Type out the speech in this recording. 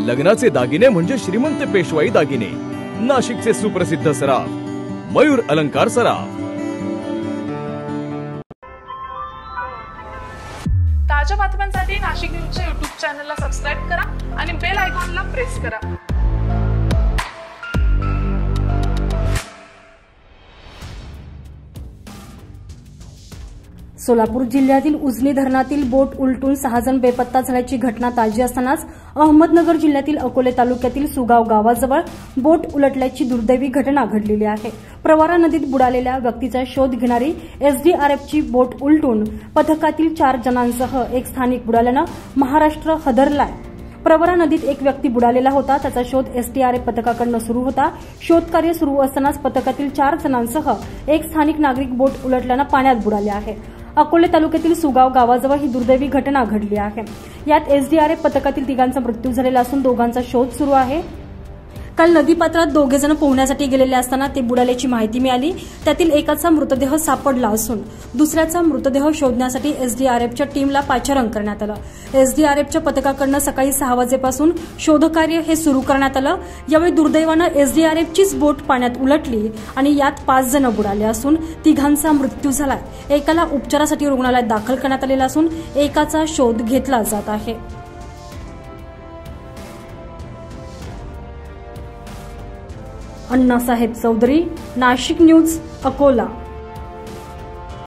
लग्नाचे दागिने म्हणजे श्रीमंत पेशवाई दागिने, नाशिकचे सुप्रसिद्ध सराफ मयूर अलंकार सराफ। ताज्या बातम्यांसाठी नाशिक न्यूजच्या YouTube चॅनलला सबस्क्राइब करा आणि बेल आयकॉनला प्रेस करा। सोलापूर जिल्ह्यातील उजनी धरणातील बोट उलटून 6 जण बेपत्ता झाल्याची घटना ताजी असतानाच अहमदनगर जिल्ह्यातील अकोले तालुक्यातील सुगाव गावाजवळ बोट उलटल्याची दुर्दैवी घटना घडलेली आहे। प्रवरा नदीत बुडालेल्या व्यक्तीचा शोध घेणारी एसडीआरएफची बोट उलटून पथकातील 4 जणांसह एक स्थानिक बुडाल्यानं महाराष्ट्र हादरलाय। प्रवरा नदीत एक व्यक्ती बुडालेला होता, त्याचा शोध एसडीआरएफ पथकाकडून सुरू होता। शोधकार्य सुरू असतानाच पथकातील 4 जणांसह एक स्थानिक नागरिक बोट उलटल्यानं पाण्यात बुडाले आहे। अकोले तालुक्यातील सुगाव गावाजवळ ही दुर्दैवी घटना घडली आहे। यात एसडीआरएफ पथकातील 3घांचा मृत्यू झालेला असून 2घांचा शोध सुरू आहे। काल नदीपात्रात 2 जण पोहण्यासाठी गेलेले असताना ते बुडाल्याची माहिती मिळाली। त्यातील एकाचा मृतदेह सापडला असून दुसऱ्याचा मृतदेह शोधण्यासाठी एसडीआरएफच्या टीमला पाचारण करण्यात आलं। एसडीआरएफच्या पथकाकडून सकाळी 6 वाजेपासून शोधकार्य हे सुरू करण्यात आलं। यावेळी दुर्दैवानं एसडीआरएफचीच बोट पाण्यात उलटली आणि यात 5 जण बुडाले असून 3घांचा मृत्यू झाला। एकाला उपचारासाठी रुग्णालयात दाखल करण्यात आलेला असून एकाचा शोध घेतला जात आहे। अण्णासाहेब चौधरी, नाशिक न्यूज, अकोला।